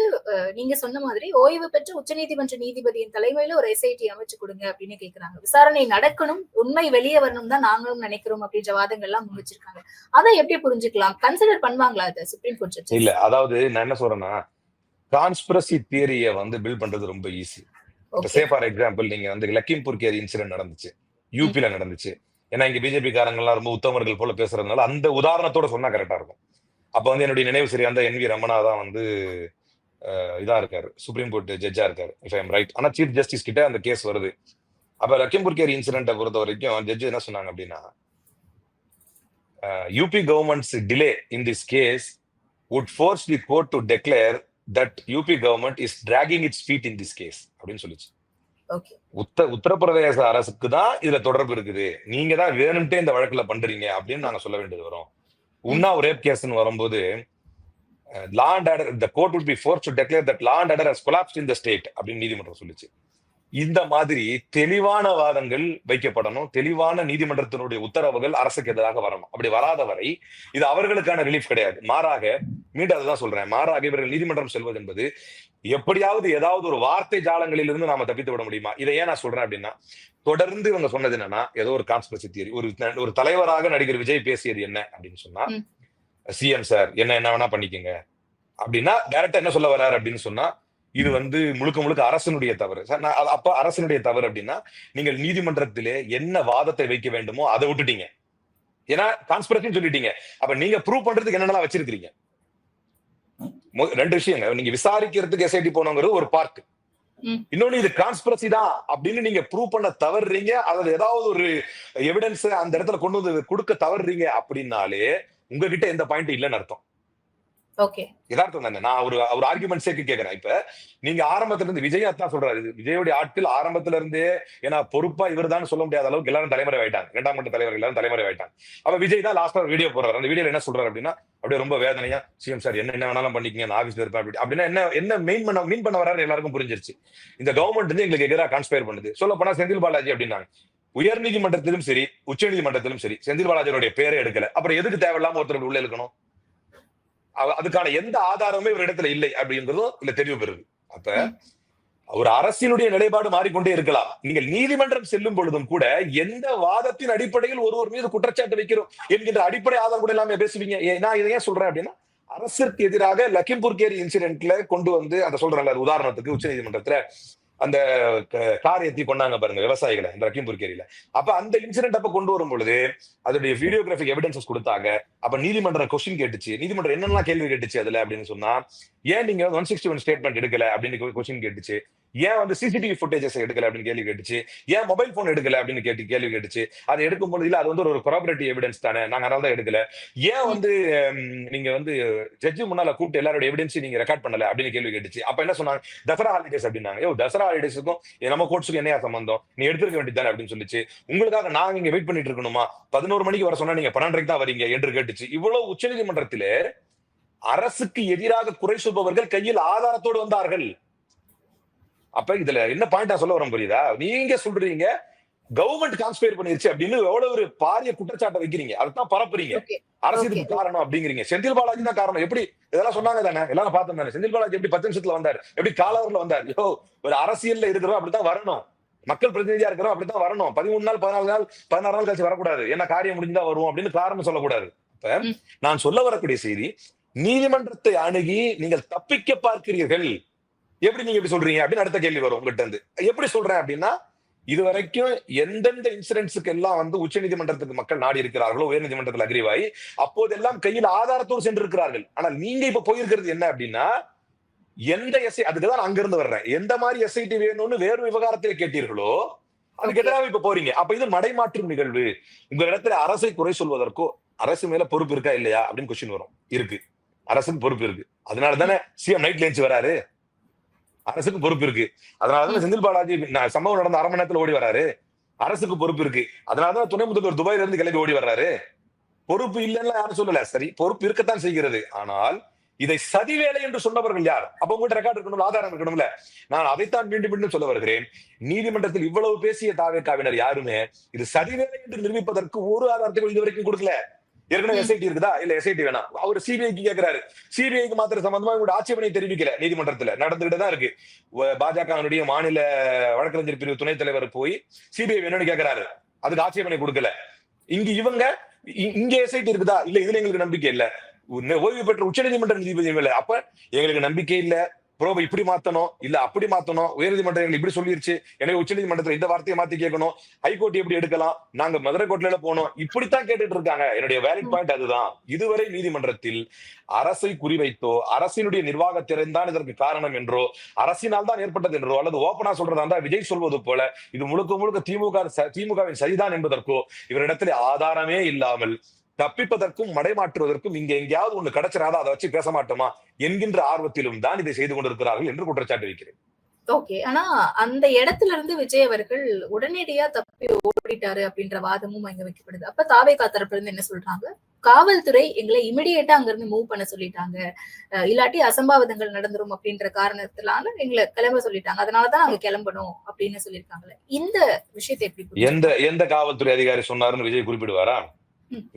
நீங்க சொன்ன மாதிரி ஓய்வு பெற்ற உச்சநீதிமன்ற நீதிபதியின் தலைமையில ஒரு எஸ்ஐடி அமைச்சு கொடுங்க அப்படின்னு கேக்குறாங்க. விசாரணை நடக்கணும், உண்மை வெளியே வரணும் தான் நாங்களும் நினைக்கிறோம் அப்படின்ற வாதங்கள் எல்லாம் முன் வச்சிருக்காங்க. அதை எப்படி புரிஞ்சுக்கலாம்? கன்சிடர் பண்ணுவாங்களா அதை சுப்ரீம் கோர்ட் ஜட்ஜஸ்? இல்ல, அதாவது நான் என்ன சொல்றேன்னா கான்ஸ்பிரசி தியரிய வந்து பில்ட் பண்றது ரொம்ப ஈஸி. சே ஃபார் எக்ஸாம்பிள் நீங்க வந்து லக்கிம்பூர் கேரி இன்சிடென்ட் நடந்துச்சு, யூபில நடந்துச்சு. ஏன்னா இங்க பிஜேபி காரங்கள்லாம் ரொம்ப உத்தமர்கள் போல பேசுறதுனால அந்த உதாரணத்தோட சொன்னா கரெக்டா இருக்கும். அப்ப வந்து என்னுடைய நினைவு சரி அந்த NV ரமணா தான் வந்து இதா இருக்காரு, சுப்ரீம் கோர்ட் ஜட்ஜா இருக்காரு இஃப் ஐ எம் ரைட். ஆனா சீஃப் ஜஸ்டிஸ் கிட்ட அந்த கேஸ் வருது. அப்ப லக்கிம்பூர் கேரி இன்சிடென்ட்டை பொறுத்த வரைக்கும் ஜட்ஜ் என்ன சொன்னாங்க அப்படின்னா UP government's delay in this case would force the court to declare that UP government is dragging its feet in this case அப்படின்னு சொல்லிச்சு. உத்தரப்பிரதேச அரசுக்கு தான் இதுல தொடர்பு இருக்குது, நீங்க தான் வேணும்ட்டே இந்த வழக்குல பண்றீங்க அப்படின்னு நாங்க சொல்ல வேண்டியது வரும். உன்னாவ் ரேப் கேஸ்ன்னு வரும்போது law and order, the court would be forced to declare that law and order has collapsed in the state அப்படின்னு நீதிமன்றம் சொல்லிச்சு. இந்த மாதிரி தெளிவான வாதங்கள் வைக்கப்படணும், தெளிவான நீதிமன்றத்தினுடைய உத்தரவுகள் அரசுக்கு எதிராக வரணும். அப்படி வராத வரை இது அவர்களுக்கான ரிலீஃப் கிடையாது. மாறாக மீண்டும் அதுதான் சொல்றேன், மாறாக இவர்கள் நீதிமன்றம் செல்வது என்பது எப்படியாவது ஏதாவது ஒரு வார்த்தை ஜாலங்களில் இருந்து நாம தப்பித்து விட முடியுமா? இதை ஏன் நான் சொல்றேன் அப்படின்னா தொடர்ந்து இவங்க சொன்னது என்னன்னா ஏதோ ஒரு கான்ஸ்பிரசி தியரி. ஒரு தலைவராக நடிகர் விஜய் பேசியது என்ன அப்படின்னு சொன்னா சிஎம் சார் என்ன வேணா பண்ணிக்கங்க அப்படின்னா டைரக்டா என்ன சொல்ல வர்றாரு அப்படின்னு சொன்னா இது வந்து முழுக்க முழுக்க அரசனுடைய தவறு. அப்ப அரசனுடைய தவறு அப்படின்னா நீங்கள் நீதிமன்றத்திலே என்ன வாதத்தை வைக்க வேண்டுமோ அதை விட்டுட்டீங்க, ஏன்னா கான்ஸ்பிரசின்னு சொல்லிட்டீங்க. அப்ப நீங்க ப்ரூவ் பண்றதுக்கு என்னென்னலாம் வச்சிருக்கீங்க? ரெண்டு விஷயங்க, நீங்க விசாரிக்கிறதுக்கு எஸ்ஐடி போனோங்கிறது ஒரு பார்ட், இன்னொன்னு இது கான்ஸ்பிரசி தான் அப்படின்னு நீங்க ப்ரூவ் பண்ண தவறுறீங்க, அதுல ஏதாவது ஒரு எவிடன்ஸ் அந்த இடத்துல கொண்டு வந்து கொடுக்க தவறுறீங்க அப்படின்னாலே உங்ககிட்ட எந்த பாயிண்ட் இல்லைன்னு அர்த்தம். யதார்த்தம் தானே? நான் ஒரு ஆர்குமெண்ட் சேர்க்க கேட்கிறேன். இப்ப நீங்க ஆரம்பத்துல இருந்து விஜய் தான் சொல்றாரு, விஜயோடைய ஆட்கள் ஆரம்பத்துல இருந்தே ஏன்னா பொறுப்பா இவர் தான் சொல்ல முடியாத அளவுக்கு எல்லாரும் தலைமுறை ஆயிட்டாங்க, இரண்டாம் கட்ட தலைவர் எல்லாரும் தலைமுறை ஆயிட்டாங்க. அப்ப விஜய் தான் லாஸ்டா வீடியோ போடுறாரு. அந்த வீடியோல என்ன சொல்றாரு அப்படின்னா அப்படியே ரொம்ப வேதனையா சிஎம் சார் என்ன வேணாலும் பண்ணிக்கங்க, நான் ஆபீஸ்ல இருப்பேன் அப்படின்னா என்ன மீன் பண்ண வராரு எல்லாருக்கும் புரிஞ்சிருச்சு. இந்த கவர்மெண்ட் வந்து எங்களுக்கு எதிராக கான்ஸ்பயர் பண்ணுது. சொல்ல போனா செந்தில் பாலாஜி அப்படின்னாங்க. உயர் நீதிமன்றத்திலும் சரி உச்ச நீதிமன்றத்திலும் சரி செந்தில் பாலாஜியோடைய பேரை எடுக்கல. அப்புறம் எதுக்கு தேவையில்லாம ஒருத்தர் உள்ள இருக்கணும்? அதுக்கான எந்த ஆதாரமுமே ஒரு இடத்துல இல்லை அப்படிங்கிறதும் இல்ல தெளிவு பெறுது. அப்ப ஒரு அரசினுடைய நிலைப்பாடு மாறிக்கொண்டே இருக்கலாம். நீங்கள் நீதிமன்றம் செல்லும் பொழுதும் கூட எந்த வாதத்தின் அடிப்படையில் ஒருவர் மீது குற்றச்சாட்டு வைக்கிறோம் என்கின்ற அடிப்படை ஆதாரம் கூட எல்லாமே பேசுவீங்க. நான் இதை ஏன் சொல்றேன் அப்படின்னா அரசிற்கு எதிராக லக்கிம்பூர் கேரி இன்சிடென்ட்ல கொண்டு வந்து அந்த சொல்றேன் உதாரணத்துக்கு உச்ச நீதிமன்றத்துல அந்த கார் ஏத்தி கொண்டாங்க பாருங்க விவசாயிகளை இந்த லக்கிம்பூர் கேரியில. அப்ப அந்த இன்சிடென்ட் அப்ப கொண்டு வரும் பொழுது அதோடைய வீடியோகிராபிக் எவிடன்சஸ் கொடுத்தாங்க. அப்ப நீதிமன்றம் கொஸ்டின் கேட்டுச்சு, நீதிமன்றம் என்னெல்லாம் கேள்வி கேட்டுச்சு அதுல அப்படின்னு சொன்னா ஏன் நீங்க 161 ஸ்டேட்மெண்ட் எடுக்கல அப்படின்னு கொஸ்டின் கேட்டுச்சு, ஏன் வந்து சிசிடிவி ஃபுட்டேஜஸ் எடுக்கல அப்படின்னு கேள்வி கேட்டுச்சு, ஏன் மொபைல் போன் எடுக்கல அப்படின்னு கேள்வி கேட்டுச்சு. அதை எடுக்கும் பொழுது இல்ல அது வந்து ஒரு கொராபரேட்டிவ் எவிடன்ஸ் தானே, நாங்க அதனால தான் எடுக்கல. ஏன் வந்து நீங்க வந்து ஜட்ஜு முன்னால கூப்பிட்டு எல்லாரோட எவிடன்ஸ் நீங்க ரெக்கார்ட் பண்ணல அப்படின்னு கேள்வி கேட்டுச்சு. அப்ப என்ன சொன்னாங்க, தசரா ஹாலிடேஸ் அப்படின்னாங்க. தசரா ஹாலிடேஸுக்கும் நம்ம கோர்ட்ஸுக்கும் என்னையா சம்பந்தம், நீ எடுத்துக்க வேண்டியதானே அப்படின்னு சொல்லிச்சு. உங்களுக்காக நாங்க இங்க வெயிட் பண்ணிட்டு இருக்கணுமா, 11 மணிக்கு வர சொன்னா நீங்க 12:30 தான் வரீங்க என்று கேட்டுச்சு. இவ்வளவு உச்சநீதிமன்றத்திலே அரசுக்கு எதிராக குறை சொல்பவர்கள் கையில் ஆதாரத்தோடு வந்தார்கள். அப்ப இதுல என்ன பாயிண்ட் நான் சொல்ல வரேன் புரியுதா? நீங்க சொல்றீங்க கவர்மெண்ட் கான்ஸ்பயர் பண்ணிருச்சு அப்படின்னு எவ்வளவு ஒரு பாரிய குற்றச்சாட்டை வைக்கிறீங்க, அதுதான் பரப்புறீங்க. அரசு இதுக்கு காரணம் அப்படிங்கிறீங்க. செந்தில் பாலாஜி தான் காரணம். எப்படி இதெல்லாம் சொன்னாங்க தானே, எல்லாரும் பார்த்தோம் தானே. செந்தில் பாலாஜி எப்படி 10 நிமிஷத்துல வந்தார், எப்படி காலவரில் வந்தார். ஒரு அரசியல்ல இருக்கிறோம் அப்படித்தான் வரணும், மக்கள் பிரதிநிதியா இருக்கிறோம் அப்படித்தான் வரணும். 13 நாள் 14 நாள் 16 நாள் கழிச்சு வரக்கூடாது, ஏன்னா காரியம் முடிஞ்சுதான் வருவோம் அப்படின்னு காரணம் சொல்லக்கூடாது. அப்ப நான் சொல்ல வரக்கூடிய செய்தி, நீதிமன்றத்தை அணுகி நீங்கள் தப்பிக்க பார்க்கிறீர்கள். எப்படி நீங்க எப்படி சொல்றீங்க அப்படின்னு அடுத்த கேள்வி வரும் உங்ககிட்ட இருந்து. எப்படி சொல்றேன் அப்படின்னா இதுவரைக்கும் எந்தெந்த இன்சிடென்ட்ஸுக்கு எல்லாம் வந்து உச்சநீதிமன்றத்துக்கு மக்கள் நாடி இருக்கிறார்களோ, உயர்நீதிமன்றத்தில் அக்ரிவாய் அப்போதெல்லாம் கையில் ஆதாரத்தோடு சென்றிருக்கிறார்கள். ஆனால் நீங்க இப்ப போயிருக்கிறது என்ன அப்படின்னா, எந்த அதுக்குதான் நான் அங்கிருந்து வர்றேன், எந்த மாதிரி எஸ்ஐடி வேணும்னு வேறு விவகாரத்தில் கேட்டீர்களோ அதுக்கு எதிராக இப்ப போறீங்க. அப்ப இது மடைமாற்றும் நிகழ்வு. உங்க இடத்துல அரசை குறை சொல்வதற்கோ அரசு மேல பொறுப்பு இருக்கா இல்லையா அப்படின்னு கொஸ்டின் வரும். இருக்கு, அரசுக்கு பொறுப்பு இருக்கு. அதனாலதானே சிஎம் நைட் லஞ்ச் வராரு. அரசுக்கு பொறுப்பு இருக்கு. அதனாலதான் செந்தில் பாலாஜி சம்பவம் நடந்த அரை மணி நேரத்துல ஓடி வராரு. அரசுக்கு பொறுப்பு இருக்கு. அதனாலதான் துணை முதல்வர் துபாயில இருந்து கிளம்பி ஓடி வர்றாரு. பொறுப்பு இல்லைன்னா யாரும் சொல்லல. சரி, பொறுப்பு இருக்கத்தான் செய்கிறது. ஆனால் இதை சதிவேலை என்று சொன்னவர்கள் யார்? அப்ப உங்கள்கிட்ட ரெக்கார்ட் இருக்கணும், ஆதாரம் இருக்கணும்ல. நான் அதைத்தான் மீண்டும் மீண்டும் சொல்ல வருகிறேன். நீதிமன்றத்தில் இவ்வளவு பேசிய தாவேக்காவினர் யாருமே இது சதிவேலை என்று நிரூபிப்பதற்கு ஒரு ஆதாரத்தை இது வரைக்கும் கொடுக்கல. ஏற்கனவே எஸ்ஐடி இருக்குதா, இல்ல எஸ்ஐடி வேணாம், அவர் சிபிஐக்கு கேட்கிறாரு. சிபிஐக்கு மாத்திர சம்பந்தமா இவங்க ஆட்சேபனை தெரிவிக்கல. நீதிமன்றத்துல நடந்துகிட்டு தான் இருக்கு. பாஜகவினுடைய மாநில வழக்கறிஞர் பிரிவு துணைத் தலைவர் போய் சிபிஐ வேணும்னு கேட்கிறாரு. அதுக்கு ஆட்சேபனை கொடுக்கல. இங்க எஸ்ஐடி இருக்குதா, இல்ல இதுல எங்களுக்கு நம்பிக்கை இல்ல. ஓய்வு பெற்ற உச்சநீதிமன்ற நீதிபதி இல்ல, அப்ப எங்களுக்கு நம்பிக்கை இல்ல, ப்ரோபை இப்படி மாத்தணும், இல்ல அப்படி மாத்தணும், உயர்நீதிமன்றம் இப்படி சொல்லிருச்சு, எனவே உச்சநீதிமன்றத்துல இந்த வார்த்தையை மாத்தி கேட்கணும், ஹைகோர்ட் எப்படி எடுக்கலாம், நாங்க மதுரை கோர்ட்ல போனோம், இப்படித்தான் கேட்டுட்டு இருக்காங்க. என்னுடைய வேலிட் பாயிண்ட் அதுதான். இதுவரை நீதிமன்றத்தில் அரசை குறிவைத்தோ அரசினுடைய நிர்வாகத்திறன் தான் இதற்கு காரணம் என்றோ, அரசினால் தான் ஏற்பட்டது என்றோ, அல்லது ஓப்பனா சொல்றதா இருந்தா விஜய் சொல்வது போல இது முழுக்க முழுக்க திமுகவின் சரிதான் என்பதற்கோ இவரிடத்துல ஆதாரமே இல்லாமல் தப்பிப்பதற்கும் மடைமாற்றுவதற்கும் இங்க எங்கேயாவது ஒண்ணு கிடைச்சிடாத அதை வச்சு பேச மாட்டோமா என்கின்ற ஆர்வத்திலும் தான் இதை செய்து கொண்டிருக்கிறார்கள் என்று குற்றச்சாட்டு வைக்கிறேன். ஓகே, ஆனா அந்த இடத்துல இருந்து விஜய் அவர்கள் உடனடியா தப்பி ஓடிட்டாரு அப்படின்ற வாதமும் அங்க வைக்கப்படுது. அப்ப தாவேகா தரப்புல இருந்து என்ன சொல்றாங்க, காவல்துறை எங்களை இமிடியேட்டா அங்க இருந்து மூவ் பண்ண சொல்லிட்டாங்க, இல்லாட்டி அசம்பாவிதங்கள் நடந்துரும் அப்படின்ற காரணத்தினால எங்களை கிளம்ப சொல்லிட்டாங்க, அதனாலதான் நாங்க கிளம்பணும் அப்படின்னு சொல்லியிருக்காங்களே. இந்த விஷயத்தை எப்படி எந்த காவல்துறை அதிகாரி சொன்னாருன்னு விஜய் குறிப்பிடுவாரா?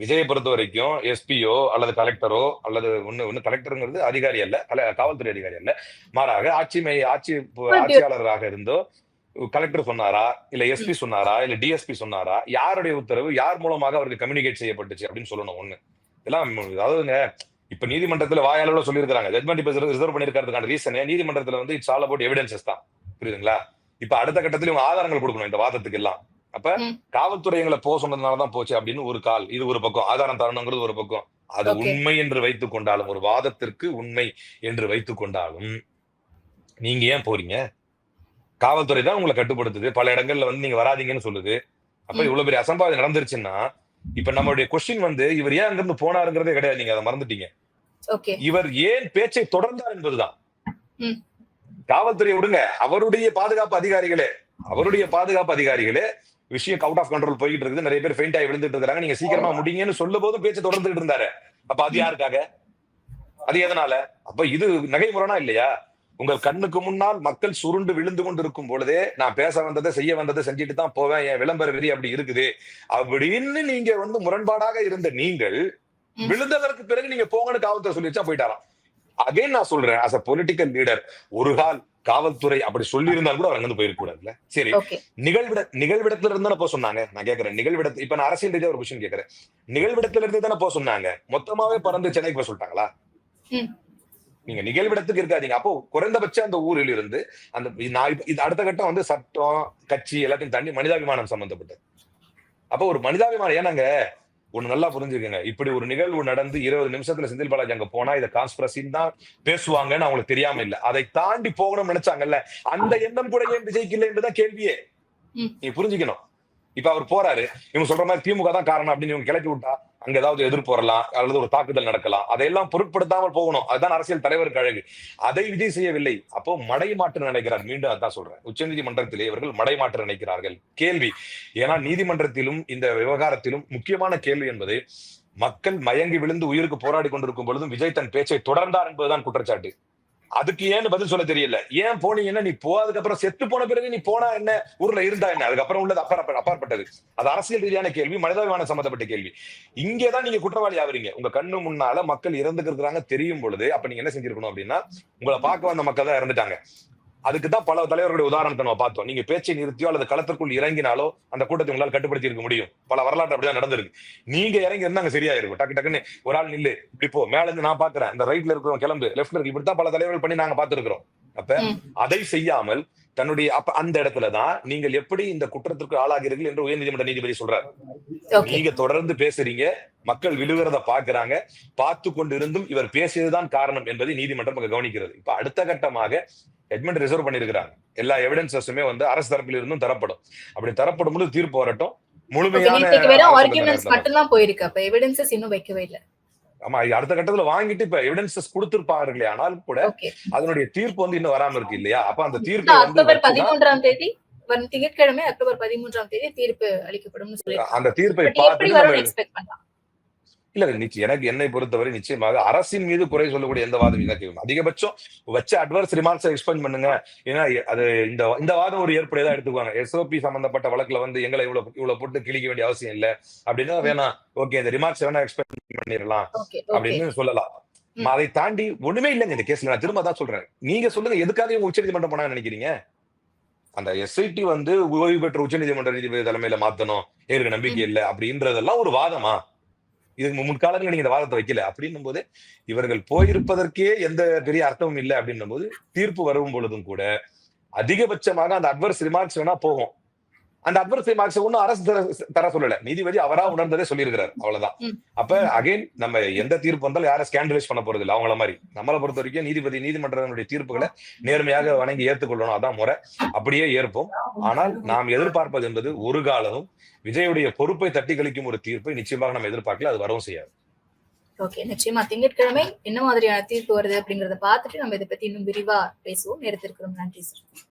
விஜயை பொறுத்த வரைக்கும் எஸ்பியோ அல்லது கலெக்டரோ அல்லது ஒண்ணு கலெக்டருங்கிறது அதிகாரி அல்ல, காவல்துறை அதிகாரி அல்ல, மாறாக ஆட்சியாளராக இருந்தோ கலெக்டர் சொன்னாரா, இல்ல எஸ்பி சொன்னாரா, இல்ல டிஎஸ்பி சொன்னாரா, யாருடைய உத்தரவு யார் மூலமாக அவருக்கு கம்யூனிகேட் செய்யப்பட்டுச்சு அப்படின்னு சொல்லணும். ஒண்ணு இதெல்லாம் அதாவதுங்க, இப்ப நீதிமன்றத்துல வாயாளோட சொல்லியிருக்காங்க, ஜட்மெண்ட் இப்ப ரிசர்வ் பண்ணிருக்கிறதுக்கான ரீசனே நீதிமன்றத்துல வந்து இட்ஸ் ஆல் அபவுட் எவிடன்சஸ் தான். புரியுதுங்களா? இப்ப அடுத்த கட்டத்துல இவங்க ஆதாரங்கள் கொடுக்கணும் இந்த வாதத்துக்கு எல்லாம். அப்ப காவல்துறை எங்களை போக சொன்னதுனாலதான் போச்சு அப்படின்னு ஒரு கால், இது ஒரு பக்கம், ஆதாரம் தரணுங்கிறது ஒரு பக்கம். அது உண்மை என்று வைத்துக் கொண்டாலும், ஒரு வாதத்திற்கு உண்மை என்று வைத்துக் கொண்டாலும் நீங்க ஏன் போறீங்க? காவல்துறை தான் உங்களை கட்டுப்படுத்துது, பல இடங்கள்ல வந்து நீங்க வராதீங்கன்னு சொல்லுது. அப்ப இவ்வளவு பெரிய அசம்பாவிதம் நடந்துருச்சுன்னா இப்ப நம்மளுடைய கொஸ்டின் வந்து இவர் ஏன் அங்கிருந்து போனாருங்கிறதே கிடையாது, நீங்க அதை மறந்துட்டீங்க. இவர் ஏன் பேச்சை தொடர்ந்தார் என்பதுதான். காவல்துறையை விடுங்க, அவருடைய பாதுகாப்பு அதிகாரிகளே விஷயம் அவுட் ஆஃப் கண்ட்ரோல் போயிட்டு இருக்குது, நிறைய பேர் ஃபெயிண்ட் ஆகி விழுந்துட்டு இருக்காங்க, நீங்க சீக்கிரமா முடிங்கன்னு சொல்லும் போதும் பேச்சு தொடர்ந்துட்டு இருந்தாரு. அப்ப அது யாருக்காக, அது எதனால? அப்ப இது நகைமுறைனா இல்லையா? உங்கள் கண்ணுக்கு முன்னால் மக்கள் சுருண்டு விழுந்து கொண்டு இருக்கும் பொழுதே நான் பேச வந்ததை செய்ய வந்ததை செஞ்சுட்டு தான் போவேன், என் விளம்பர விதி அப்படி இருக்குது அப்படின்னு நீங்க வந்து முரண்பாடாக இருந்த நீங்கள் விழுந்ததற்கு பிறகு நீங்க போங்கன்னு காவல்துறை சொல்லி வச்சா போயிட்டாராம். அகைன் நான் சொல்றேன், as a political leader, ஒரு கால் காவல்துறை அப்படி சொல்லி இருந்தாலும் கூட அவர் அங்கிருந்து போயிருக்க கூடாதுல்ல. சரி, நிகழ்விடத்துல இருந்து தானே போக சொன்னாங்க. நான் கேட்கறேன், நிகழ்விடத்து இப்ப நான் அரசியல் ரீதியா ஒரு கொஸ்டின் கேட்கறேன், நிகழ்விடத்துல இருந்து தானே போக சொன்னாங்க, மொத்தமாவே பறந்து சென்னைக்கு போக சொல்லிட்டாங்களா? நீங்க நிகழ்விடத்துக்கு இருக்காதீங்க. அப்போ குறைந்தபட்சம் அந்த ஊரில் இருந்து அந்த இது அடுத்த கட்டம் வந்து சட்டம் கட்சி எல்லாத்தையும் தாண்டி மனிதாபிமானம் சம்பந்தப்பட்டது. அப்போ ஒரு மனிதாபிமானம் ஏன்னாங்க ஒண்ணு நல்லா புரிஞ்சுக்கங்க, இப்படி ஒரு நிகழ்வு நடந்து 20 நிமிஷத்துல செந்தில் பாலாஜி அங்க போனா இதை கான்ஸ்பிரசின்னு தான் பேசுவாங்கன்னு அவங்களுக்கு தெரியாம இல்ல, அதை தாண்டி போகணும்னு நினைச்சாங்கல்ல, அந்த எண்ணம் கூட ஏன் விஜய்க்கு இல்லை என்றுதான் கேள்வியே. நீங்க புரிஞ்சுக்கணும். இப்ப அவர் போறாரு, இவங்க சொல்ற மாதிரி திமுக தான் காரணம் அப்படின்னு இவங்க கிளப்பி விட்டா அங்க ஏதாவது எதிர்ப்பு வரலாம், அல்லது ஒரு தாக்குதல் நடக்கலாம், அதையெல்லாம் பொருட்படுத்தாமல் போகணும். அதுதான் அரசியல் தலைவருக்கு அழகு. அதை விஜய் செய்யவில்லை. அப்போ மடைமாற்று நினைக்கிறார். மீண்டும் அதான் சொல்றேன், உச்சநீதிமன்றத்திலே இவர்கள் மடைமாற்று நினைக்கிறார்கள். கேள்வி, ஏன்னா நீதிமன்றத்திலும் இந்த விவகாரத்திலும் முக்கியமான கேள்வி என்பது மக்கள் மயங்கி விழுந்து உயிருக்கு போராடி கொண்டிருக்கும் பொழுதும் விஜய் தன் பேச்சை தொடர்ந்தார் என்பதுதான் குற்றச்சாட்டு. அதுக்கு ஏன்னு பதில் சொல்ல தெரியல. ஏன் போனீங்கன்னா, நீ போனதுக்கு அப்புறம் செத்து போன பிறகு நீ போனா என்ன, ஊர்ல இருந்தா என்ன, அதுக்கப்புறம் உள்ளது அப்பாற்பட்டது. அது அரசியல் ரீதியான கேள்வி, மனிதாபிமானம் சம்பந்தப்பட்ட கேள்வி. இங்கேதான் நீங்க குற்றவாளி ஆவறீங்க. உங்க கண்ணு முன்னால மக்கள் இறந்துக்கு இருக்கிறாங்க தெரியும் பொழுது அப்ப நீங்க என்ன செஞ்சிருக்கணும் அப்படின்னா, உங்களை பார்க்க வந்த மக்கள் தான் இறந்துட்டாங்க. அதுக்குதான் பல தலைவர்களுடைய உதாரணத்தை நம்ம பார்த்தோம். நீங்க பேச்சை நிறுத்தியோ அல்லது களத்திற்குள் இறங்கினாலோ அந்த கூட்டத்தை உங்களால் கட்டுப்படுத்தி இருக்க முடியும். பல வரலாற்று அப்படிதான் நடந்திருக்கு. நீங்க இறங்கி இருந்தாங்க சரியா இருக்கும். டக்கு டக்குன்னு ஒரு ஆள் நில்லு, இப்படி போ, மேல இருந்து நான் பாக்குறேன், இந்த ரைட்ல இருக்கிறோம் கிளம்பு, லெஃப்ட்ல இருக்கு, இப்படித்தான் பல தலைவர்கள் பண்ணி நாங்க பார்த்திருக்கிறோம். அப்ப அதை செய்யாமல் தன்னுடைய அப்ப அந்த இடத்துலதான் நீங்கள் எப்படி இந்த குற்றத்திற்கு ஆளாகிறீர்கள் என்று உயர்நீதிமன்ற நீதிபதி சொல்றாரு. ஓகே நீங்க தொடர்ந்து பேசுறீங்க, மக்கள் விழுகிறத பாக்குறாங்க, பார்த்து கொண்டு இருந்தும் இவர் பேசியதுதான் காரணம் என்பதை நீதிமன்றம் அங்க கவனிக்கிறது. இப்ப அடுத்த கட்டமாக ஜட்மெண்ட் ரிசர்வ் பண்ணிருக்கிறாங்க. எல்லா எவிடன்சஸுமே வந்து அரசு தரப்பில் இருந்தும் தரப்படும். அப்படி தரப்படும் போது தீர்ப்பு வரட்டும். ஓகே முழுமையான நேற்றுக்கு வெறும் அரசு ஆர்குமெண்ட்ஸ் நேரத்துல மட்டும் தான் போயிருக்கு, அப்ப எவிடன்சஸ் இன்னும் வைக்கவே இல்ல. ஆமா, அடுத்த கட்டத்துல வாங்கிட்டு இப்ப எவிடன்சஸ் கொடுத்திருப்பார்களே, ஆனாலும் கூட ஓகே அதனுடைய தீர்ப்பு வந்து இன்னும் வராம இருக்கு இல்லையா? அப்ப அந்த இல்ல, தீர்ப்பை வந்து அக்டோபர் வச்சுதான் 13ஆம் தேதி வரும் திங்கட்கிழமை அக்டோபர் 13ஆம் தேதி தீர்ப்பு அளிக்கப்படும்னு சொல்லியிருக்காங்க. அந்த தீர்ப்பை பட் எப்படி பார்த்துட்டு நம்ம வரும்னு எக்ஸ்பெக்ட் பண்ணலாம்? இல்ல எனக்கு என்னை பொறுத்தவரை நிச்சயமாக அரசின் மீது குறை சொல்லக்கூடிய எந்த வாதம் எனக்கு அதிகபட்சம் வச்ச அட்வர்ஸ் ரிமார்க்ஸ் எக்ஸ்பெண்ட் பண்ணுங்க. ஏன்னா அது இந்த வாதம் ஒரு ஏற்புடையதா எடுத்துக்குவாங்க. எஸ்ஓபி சம்பந்தப்பட்ட வழக்குல வந்து எங்களை இவ்வளவு போட்டு கிழிக்க வேண்டிய அவசியம் இல்ல அப்படின்னா வேணாம், ஓகே இந்த ரிமார்க்ஸ் வேணா எக்ஸ்பெக்ட் பண்ணிடலாம் ஓகே ஓகே அப்படின்னு சொல்லலாம். அதை தாண்டி ஒண்ணுமே இல்லைங்க இந்த கேஸ்ல. நான் திரும்ப தான் சொல்றேன், நீங்க சொல்லுங்க எதுக்காக இவங்க உச்சநீதிமன்றம் போனான்னு நினைக்கிறீங்க? அந்த எஸ்ஐடி வந்து ஓய்வு பெற்ற உச்சநீதிமன்ற நீதிபதி தலைமையில மாத்தணும், எனக்கு நம்பிக்கை இல்லை அப்படின்றதெல்லாம் ஒரு வாதமா? இதுக்கு முன்காலங்களில் நீங்க இந்த வாதத்தை வைக்கல அப்படின்னும் போது இவர்கள் போயிருப்பதற்கே எந்த பெரிய அர்த்தமும் இல்லை அப்படின்னும் போது தீர்ப்பு வரும் பொழுதும் கூட அதிகபட்சமாக அந்த அட்வர்ஸ் ரிமார்க்ஸ் வேணா போகும். அந்த அட்வர்ஸ் ரிமார்க்ஸ் ஒன்னும் அரசு தர சொல்லல, நீதிபதி அவரா உணர்ந்ததே சொல்லியிருக்கிறார், அவ்வளவுதான். அப்ப அகைன் நம்ம எந்த தீர்ப்பு வந்தாலும் யாரும் ஸ்கேண்டலைஸ் பண்ண போறது இல்லை. அவங்கள மாதிரி நம்மளை பொறுத்த வரைக்கும் நீதிமன்றங்களுடைய தீர்ப்புகளை நேர்மையாக வணங்கி ஏற்றுக்கொள்ளணும், அதான் முறை. அப்படியே ஏற்போம். ஆனால் நாம் எதிர்பார்ப்பது என்பது ஒரு காலமும் விஜயுடைய பொறுப்பை தட்டி கழிக்கும் ஒரு தீர்ப்பை நிச்சயமாக நம்ம எதிர்பார்க்கல, அது வரவும் செய்யாது. ஓகே, நிச்சயமா திங்கட்கிழமை என்ன மாதிரியான தீர்ப்பு வருது அப்படிங்கறத பார்த்துட்டு நம்ம இதை பத்தி இன்னும் விரிவா பேசுவோம். நேரத்திற்கு நன்றி சார்.